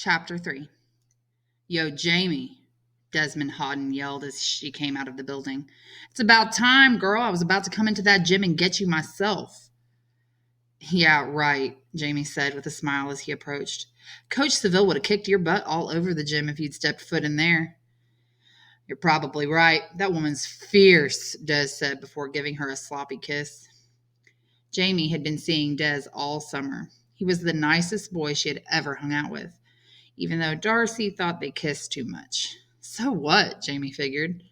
Chapter 3. Yo, Jamie, Desmond Hodden yelled as she came out of the building. It's about time, girl. I was about to come into that gym and get you myself. Yeah, right, Jamie said with a smile as he approached. Coach Seville would have kicked your butt all over the gym if you'd stepped foot in there. You're probably right. That woman's fierce, Des said before giving her a sloppy kiss. Jamie had been seeing Des all summer. He was the nicest boy she had ever hung out with, even though Darcy thought they kissed too much. So what, Jamie figured.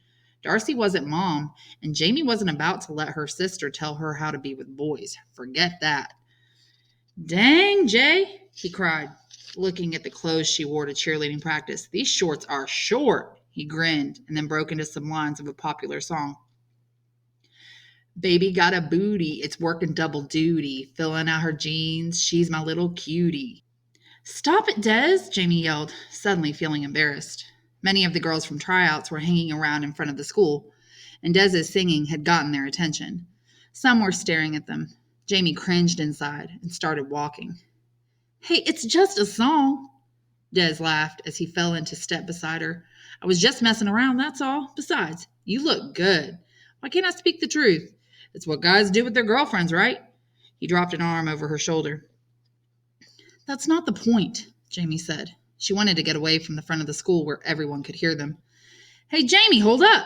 Darcy wasn't mom, and Jamie wasn't about to let her sister tell her how to be with boys. Forget that. Dang, Jay, he cried, looking at the clothes she wore to cheerleading practice. These shorts are short, he grinned, and then broke into some lines of a popular song. Baby got a booty, it's working double duty, filling out her jeans, she's my little cutie. Stop it, Des, Jamie yelled, suddenly feeling embarrassed. Many of the girls from tryouts were hanging around in front of the school, and Des's singing had gotten their attention. Some were staring at them. Jamie cringed inside and started walking. Hey, it's just a song, Des laughed as he fell into step beside her. I was just messing around, that's all. Besides, you look good. Why can't I speak the truth? It's what guys do with their girlfriends, right? He dropped an arm over her shoulder. That's not the point, Jamie said. She wanted to get away from the front of the school where everyone could hear them. Hey, Jamie, hold up!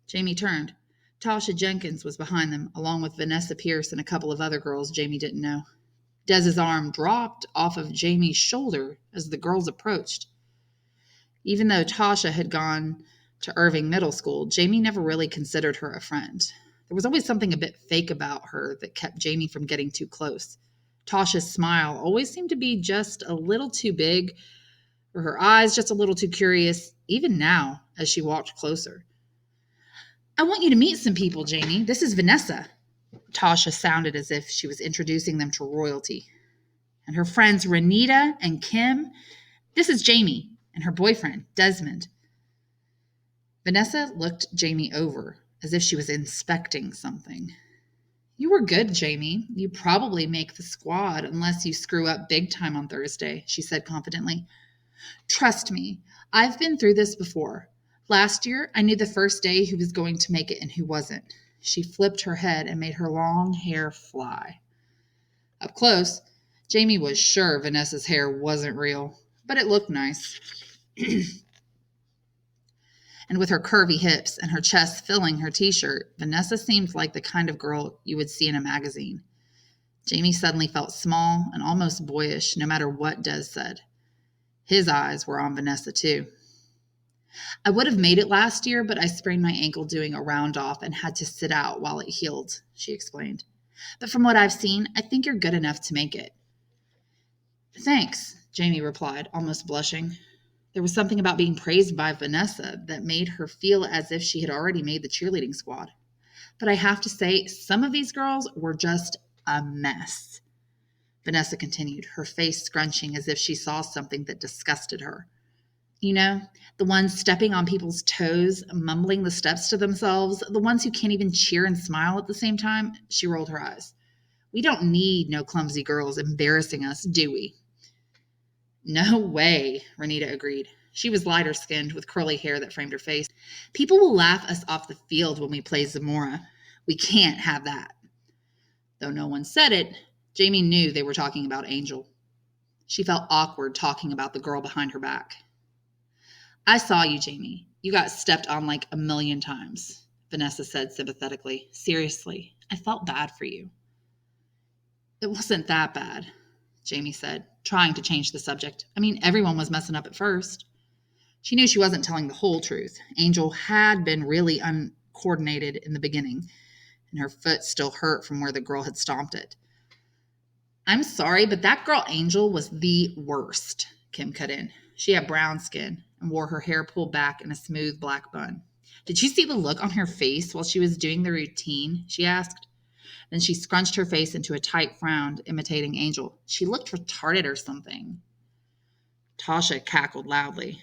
Jamie turned. Tasha Jenkins was behind them, along with Vanessa Pierce and a couple of other girls Jamie didn't know. Des's arm dropped off of Jamie's shoulder as the girls approached. Even though Tasha had gone to Irving Middle School, Jamie never really considered her a friend. There was always something a bit fake about her that kept Jamie from getting too close. Tasha's smile always seemed to be just a little too big, or her eyes just a little too curious, even now as she walked closer. I want you to meet some people, Jamie. This is Vanessa. Tasha sounded as if she was introducing them to royalty. And her friends Renita and Kim. This is Jamie and her boyfriend, Desmond. Vanessa looked Jamie over as if she was inspecting something. You were good, Jamie. You probably make the squad unless you screw up big time on Thursday, she said confidently. Trust me, I've been through this before. Last year, I knew the first day who was going to make it and who wasn't. She flipped her head and made her long hair fly. Up close, Jamie was sure Vanessa's hair wasn't real, but it looked nice. And with her curvy hips and her chest filling her t-shirt, Vanessa seemed like the kind of girl you would see in a magazine. Jamie suddenly felt small and almost boyish, no matter what Des said. His eyes were on Vanessa, too. I would have made it last year, but I sprained my ankle doing a round off and had to sit out while it healed, she explained. But from what I've seen, I think you're good enough to make it. Thanks, Jamie replied, almost blushing. There was something about being praised by Vanessa that made her feel as if she had already made the cheerleading squad. But I have to say, some of these girls were just a mess. Vanessa continued, her face scrunching as if she saw something that disgusted her. You know, the ones stepping on people's toes, mumbling the steps to themselves, the ones who can't even cheer and smile at the same time. She rolled her eyes. We don't need no clumsy girls embarrassing us, do we? No way, Renita agreed. She was lighter-skinned with curly hair that framed her face. People will laugh us off the field when we play Zamora. We can't have that. Though no one said it, Jamie knew they were talking about Angel. She felt awkward talking about the girl behind her back. I saw you, Jamie. You got stepped on like a million times, Vanessa said sympathetically. Seriously, I felt bad for you. It wasn't that bad, Jamie said, trying to change the subject. I mean, everyone was messing up at first. She knew she wasn't telling the whole truth. Angel had been really uncoordinated in the beginning, and her foot still hurt from where the girl had stomped it. I'm sorry, but that girl Angel was the worst, Kim cut in. She had brown skin and wore her hair pulled back in a smooth black bun. Did you see the look on her face while she was doing the routine? She asked. Then she scrunched her face into a tight frown, imitating Angel. She looked retarded or something. Tasha cackled loudly.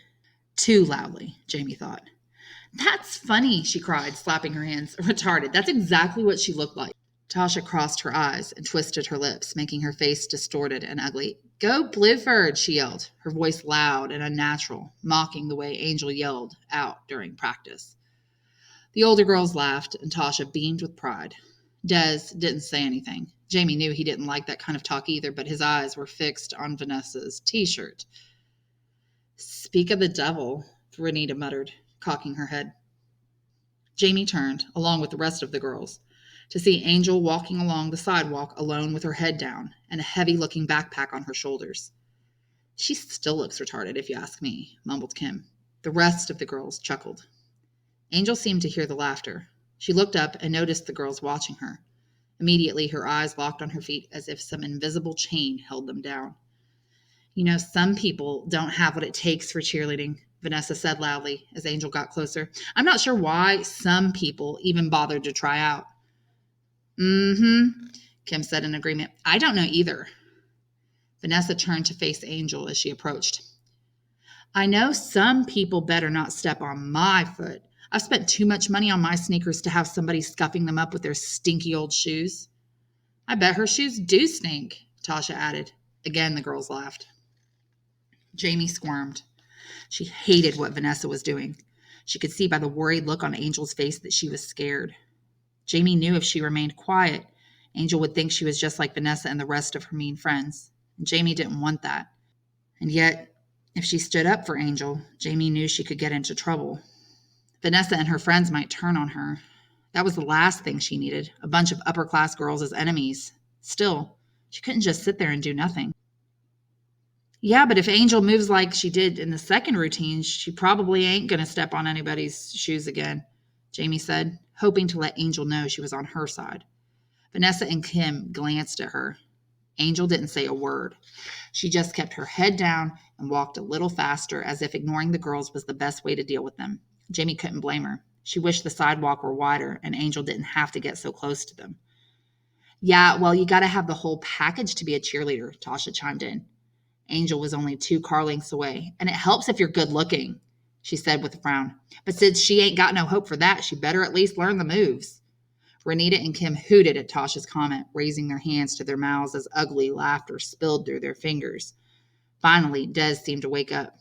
Too loudly, Jamie thought. That's funny, she cried, slapping her hands. Retarded. That's exactly what she looked like. Tasha crossed her eyes and twisted her lips, making her face distorted and ugly. Go Bluford, she yelled, her voice loud and unnatural, mocking the way Angel yelled out during practice. The older girls laughed, and Tasha beamed with pride. Des didn't say anything. Jamie knew he didn't like that kind of talk either, but his eyes were fixed on Vanessa's T-shirt. Speak of the devil, Renita muttered, cocking her head. Jamie turned, along with the rest of the girls, to see Angel walking along the sidewalk alone with her head down and a heavy-looking backpack on her shoulders. She still looks retarded, if you ask me, mumbled Kim. The rest of the girls chuckled. Angel seemed to hear the laughter. She looked up and noticed the girls watching her. Immediately, her eyes locked on her feet as if some invisible chain held them down. You know, some people don't have what it takes for cheerleading, Vanessa said loudly as Angel got closer. I'm not sure why some people even bothered to try out. Mm-hmm, Kim said in agreement. I don't know either. Vanessa turned to face Angel as she approached. I know some people better not step on my foot. I've spent too much money on my sneakers to have somebody scuffing them up with their stinky old shoes. I bet her shoes do stink, Tasha added. Again, the girls laughed. Jamie squirmed. She hated what Vanessa was doing. She could see by the worried look on Angel's face that she was scared. Jamie knew if she remained quiet, Angel would think she was just like Vanessa and the rest of her mean friends. And Jamie didn't want that. And yet, if she stood up for Angel, Jamie knew she could get into trouble. Vanessa and her friends might turn on her. That was the last thing she needed, a bunch of upper-class girls as enemies. Still, she couldn't just sit there and do nothing. Yeah, but if Angel moves like she did in the second routine, she probably ain't going to step on anybody's shoes again, Jamie said, hoping to let Angel know she was on her side. Vanessa and Kim glanced at her. Angel didn't say a word. She just kept her head down and walked a little faster, as if ignoring the girls was the best way to deal with them. Jamie couldn't blame her. She wished the sidewalk were wider and Angel didn't have to get so close to them. Yeah, well, you got to have the whole package to be a cheerleader, Tasha chimed in. Angel was only 2 car lengths away, and it helps if you're good looking, she said with a frown. But since she ain't got no hope for that, she better at least learn the moves. Renita and Kim hooted at Tasha's comment, raising their hands to their mouths as ugly laughter spilled through their fingers. Finally, Des seemed to wake up.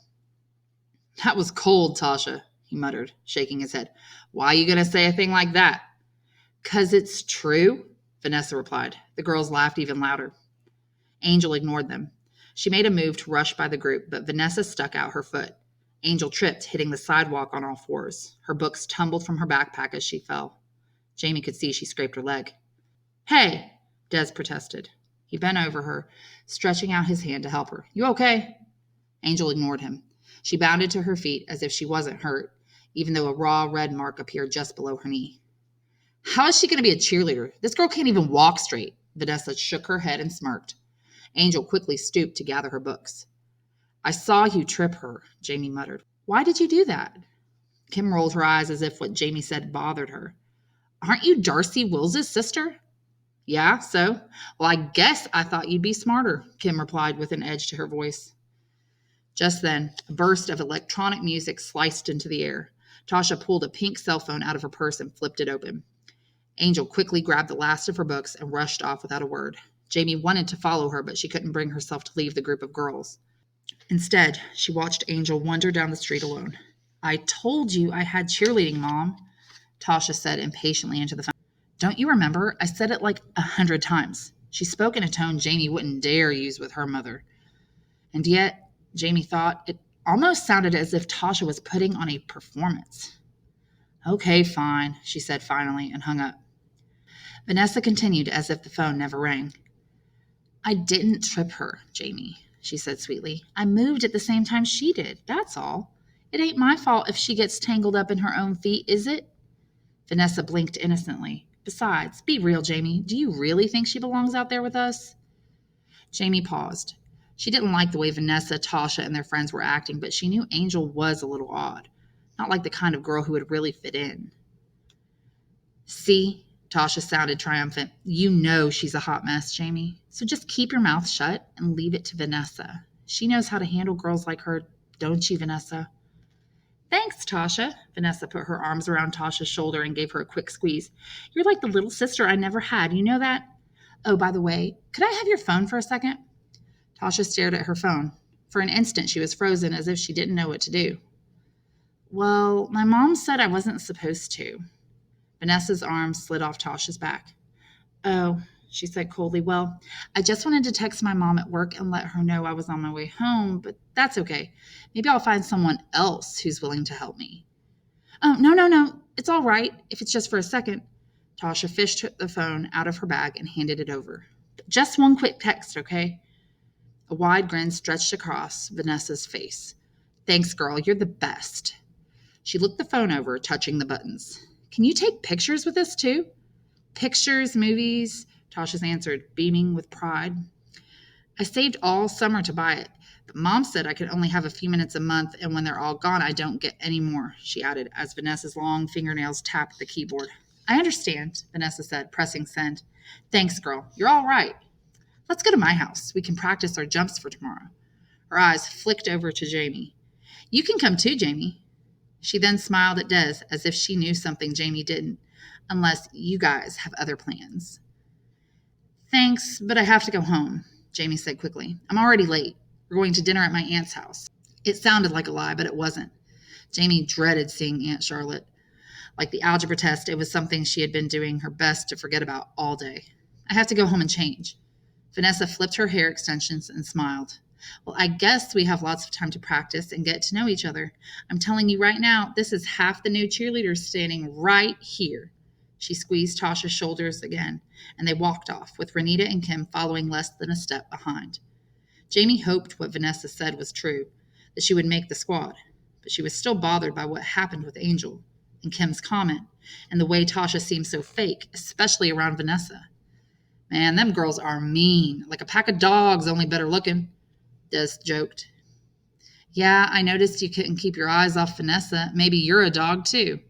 That was cold, Tasha, he muttered, shaking his head. Why you going to say a thing like that? 'Cause it's true, Vanessa replied. The girls laughed even louder. Angel ignored them. She made a move to rush by the group, but Vanessa stuck out her foot. Angel tripped, hitting the sidewalk on all fours. Her books tumbled from her backpack as she fell. Jamie could see she scraped her leg. Hey, Des protested. He bent over her, stretching out his hand to help her. You okay? Angel ignored him. She bounded to her feet as if she wasn't hurt, even though a raw red mark appeared just below her knee. How is she going to be a cheerleader? This girl can't even walk straight. Vanessa shook her head and smirked. Angel quickly stooped to gather her books. I saw you trip her, Jamie muttered. Why did you do that? Kim rolled her eyes as if what Jamie said bothered her. Aren't you Darcy Wills's sister? Yeah, so? Well, I guess I thought you'd be smarter, Kim replied with an edge to her voice. Just then, a burst of electronic music sliced into the air. Tasha pulled a pink cell phone out of her purse and flipped it open. Angel quickly grabbed the last of her books and rushed off without a word. Jamie wanted to follow her, but she couldn't bring herself to leave the group of girls. Instead, she watched Angel wander down the street alone. I told you I had cheerleading, Mom, Tasha said impatiently into the phone. Don't you remember? I said it like 100 times. She spoke in a tone Jamie wouldn't dare use with her mother. And yet, Jamie thought, it almost sounded as if Tasha was putting on a performance. Okay, fine, she said finally and hung up. Vanessa continued as if the phone never rang. I didn't trip her, Jamie, she said sweetly. I moved at the same time she did, that's all. It ain't my fault if she gets tangled up in her own feet, is it? Vanessa blinked innocently. Besides, be real, Jamie. Do you really think she belongs out there with us? Jamie paused. She didn't like the way Vanessa, Tasha, and their friends were acting, but she knew Angel was a little odd. Not like the kind of girl who would really fit in. See? Tasha sounded triumphant. You know she's a hot mess, Jamie. So just keep your mouth shut and leave it to Vanessa. She knows how to handle girls like her, don't you, Vanessa? Thanks, Tasha. Vanessa put her arms around Tasha's shoulder and gave her a quick squeeze. You're like the little sister I never had. You know that? Oh, by the way, could I have your phone for a second? Tasha stared at her phone. For an instant, she was frozen as if she didn't know what to do. Well, my mom said I wasn't supposed to. Vanessa's arm slid off Tasha's back. Oh, she said coldly. Well, I just wanted to text my mom at work and let her know I was on my way home, but that's okay. Maybe I'll find someone else who's willing to help me. Oh, no, no, no. It's all right if it's just for a second. Tasha fished the phone out of her bag and handed it over. Just one quick text, okay? A wide grin stretched across Vanessa's face. Thanks, girl. You're the best. She looked the phone over, touching the buttons. Can you take pictures with this, too? Pictures, movies, Tasha's answered, beaming with pride. I saved all summer to buy it, but Mom said I could only have a few minutes a month, and when they're all gone, I don't get any more, she added, as Vanessa's long fingernails tapped the keyboard. I understand, Vanessa said, pressing send. Thanks, girl. You're all right. Let's go to my house. We can practice our jumps for tomorrow. Her eyes flicked over to Jamie. You can come too, Jamie. She then smiled at Des as if she knew something Jamie didn't, unless you guys have other plans. Thanks, but I have to go home, Jamie said quickly. I'm already late. We're going to dinner at my aunt's house. It sounded like a lie, but it wasn't. Jamie dreaded seeing Aunt Charlotte. Like the algebra test, it was something she had been doing her best to forget about all day. I have to go home and change. Vanessa flipped her hair extensions and smiled. Well, I guess we have lots of time to practice and get to know each other. I'm telling you right now, this is half the new cheerleaders standing right here. She squeezed Tasha's shoulders again, and they walked off, with Renita and Kim following less than a step behind. Jamie hoped what Vanessa said was true, that she would make the squad, but she was still bothered by what happened with Angel and Kim's comment, and the way Tasha seemed so fake, especially around Vanessa. Man, them girls are mean, like a pack of dogs, only better looking, Des joked. Yeah, I noticed you couldn't keep your eyes off Vanessa. Maybe you're a dog, too.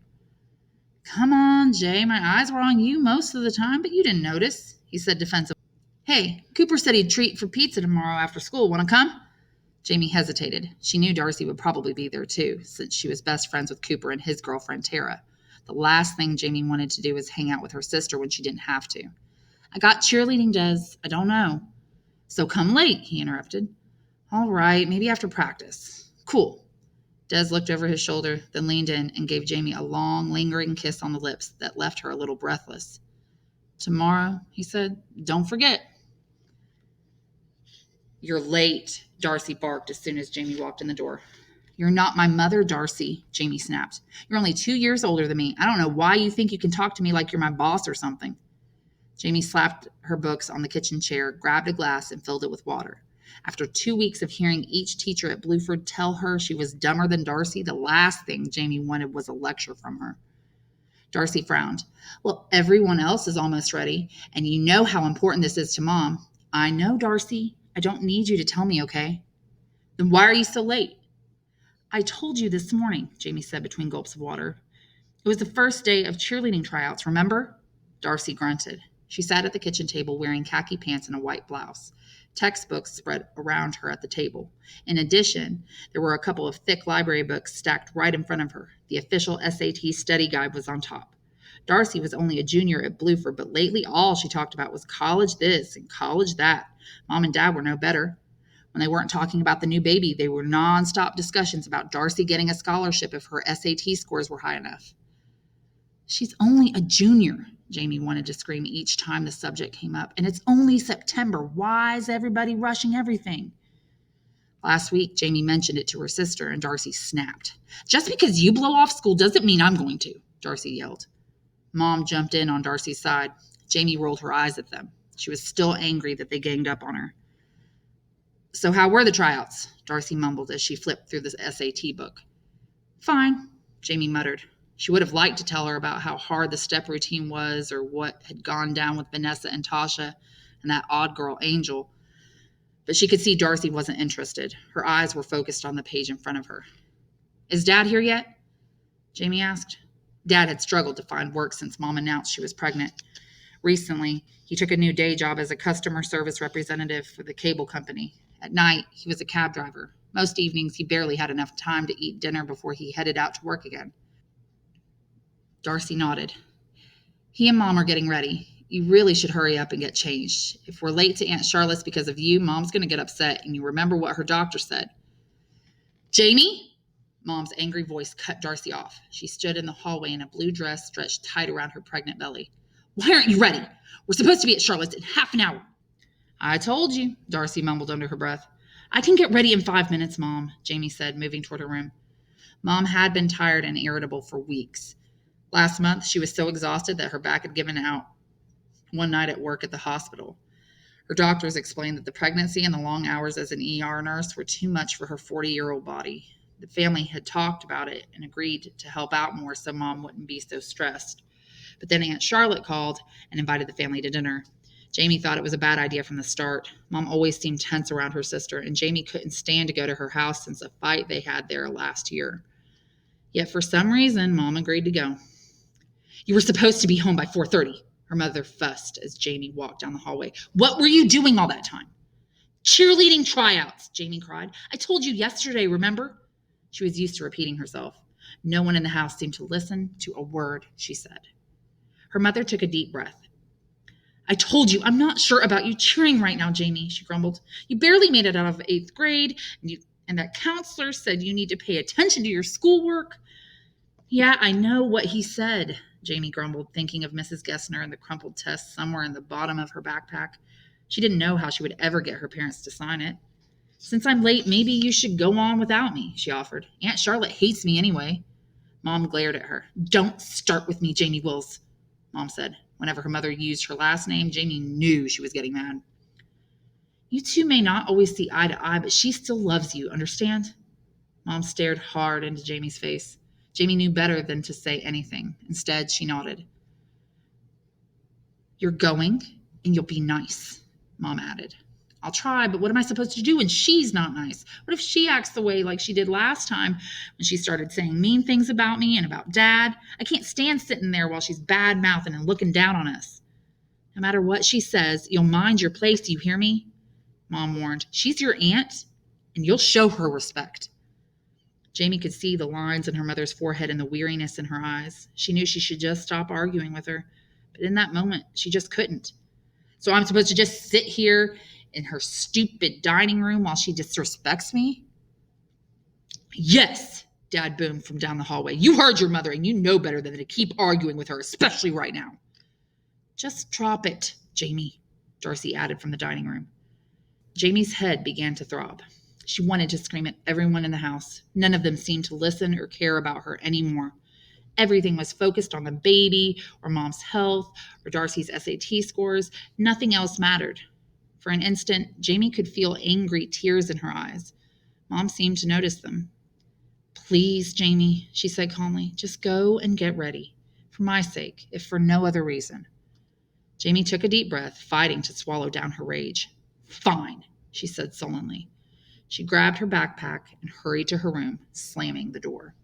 Come on, Jay, my eyes were on you most of the time, but you didn't notice, he said defensively. Hey, Cooper said he'd treat for pizza tomorrow after school. Want to come? Jamie hesitated. She knew Darcy would probably be there, too, since she was best friends with Cooper and his girlfriend, Tara. The last thing Jamie wanted to do was hang out with her sister when she didn't have to. I got cheerleading, Des. I don't know. So come late, he interrupted. All right, maybe after practice. Cool. Des looked over his shoulder, then leaned in and gave Jamie a long, lingering kiss on the lips that left her a little breathless. Tomorrow, he said, don't forget. You're late, Darcy barked as soon as Jamie walked in the door. You're not my mother, Darcy, Jamie snapped. You're only 2 years older than me. I don't know why you think you can talk to me like you're my boss or something. Jamie slapped her books on the kitchen chair, grabbed a glass, and filled it with water. After 2 weeks of hearing each teacher at Bluford tell her she was dumber than Darcy, the last thing Jamie wanted was a lecture from her. Darcy frowned. Well, everyone else is almost ready, and you know how important this is to Mom. I know, Darcy. I don't need you to tell me, okay? Then why are you so late? I told you this morning, Jamie said between gulps of water. It was the first day of cheerleading tryouts, remember? Darcy grunted. She sat at the kitchen table wearing khaki pants and a white blouse. Textbooks spread around her at the table. In addition, there were a couple of thick library books stacked right in front of her. The official SAT study guide was on top. Darcy was only a junior at Bluford, but lately all she talked about was college this and college that. Mom and Dad were no better. When they weren't talking about the new baby, they were nonstop discussions about Darcy getting a scholarship if her SAT scores were high enough. She's only a junior, Jamie wanted to scream each time the subject came up. And it's only September. Why is everybody rushing everything? Last week, Jamie mentioned it to her sister, and Darcy snapped. Just because you blow off school doesn't mean I'm going to, Darcy yelled. Mom jumped in on Darcy's side. Jamie rolled her eyes at them. She was still angry that they ganged up on her. So how were the tryouts? Darcy mumbled as she flipped through the SAT book. Fine, Jamie muttered. She would have liked to tell her about how hard the step routine was or what had gone down with Vanessa and Tasha and that odd girl, Angel. But she could see Darcy wasn't interested. Her eyes were focused on the page in front of her. Is Dad here yet? Jamie asked. Dad had struggled to find work since Mom announced she was pregnant. Recently, he took a new day job as a customer service representative for the cable company. At night, he was a cab driver. Most evenings, he barely had enough time to eat dinner before he headed out to work again. Darcy nodded. He and Mom are getting ready. You really should hurry up and get changed. If we're late to Aunt Charlotte's because of you, Mom's going to get upset, and you remember what her doctor said. Jamie? Mom's angry voice cut Darcy off. She stood in the hallway in a blue dress stretched tight around her pregnant belly. Why aren't you ready? We're supposed to be at Charlotte's in half an hour. I told you, Darcy mumbled under her breath. I can get ready in 5 minutes, Mom, Jamie said, moving toward her room. Mom had been tired and irritable for weeks. Last month, she was so exhausted that her back had given out one night at work at the hospital. Her doctors explained that the pregnancy and the long hours as an ER nurse were too much for her 40-year-old body. The family had talked about it and agreed to help out more so Mom wouldn't be so stressed. But then Aunt Charlotte called and invited the family to dinner. Jamie thought it was a bad idea from the start. Mom always seemed tense around her sister, and Jamie couldn't stand to go to her house since a fight they had there last year. Yet for some reason, Mom agreed to go. You were supposed to be home by 4:30, her mother fussed as Jamie walked down the hallway. What were you doing all that time? Cheerleading tryouts, Jamie cried. I told you yesterday, remember? She was used to repeating herself. No one in the house seemed to listen to a word she said. Her mother took a deep breath. I told you, I'm not sure about you cheering right now, Jamie, she grumbled. You barely made it out of 8th grade, and that counselor said you need to pay attention to your schoolwork. Yeah, I know what he said, Jamie grumbled, thinking of Mrs. Gessner and the crumpled test somewhere in the bottom of her backpack. She didn't know how she would ever get her parents to sign it. Since I'm late, maybe you should go on without me, she offered. Aunt Charlotte hates me anyway. Mom glared at her. Don't start with me, Jamie Wills, Mom said. Whenever her mother used her last name, Jamie knew she was getting mad. You two may not always see eye to eye, but she still loves you, understand? Mom stared hard into Jamie's face. Jamie knew better than to say anything. Instead, she nodded. You're going, and you'll be nice, Mom added. I'll try, but what am I supposed to do when she's not nice? What if she acts the way like she did last time when she started saying mean things about me and about Dad? I can't stand sitting there while she's bad-mouthing and looking down on us. No matter what she says, you'll mind your place, you hear me? Mom warned. She's your aunt, and you'll show her respect. Jamie could see the lines in her mother's forehead and the weariness in her eyes. She knew she should just stop arguing with her, but in that moment, she just couldn't. So I'm supposed to just sit here in her stupid dining room while she disrespects me? Yes, Dad boomed from down the hallway. You heard your mother, and you know better than to keep arguing with her, especially right now. Just drop it, Jamie, Darcy added from the dining room. Jamie's head began to throb. She wanted to scream at everyone in the house. None of them seemed to listen or care about her anymore. Everything was focused on the baby, or Mom's health, or Darcy's SAT scores. Nothing else mattered. For an instant, Jamie could feel angry tears in her eyes. Mom seemed to notice them. Please, Jamie, she said calmly, just go and get ready. For my sake, if for no other reason. Jamie took a deep breath, fighting to swallow down her rage. Fine, she said sullenly. She grabbed her backpack and hurried to her room, slamming the door.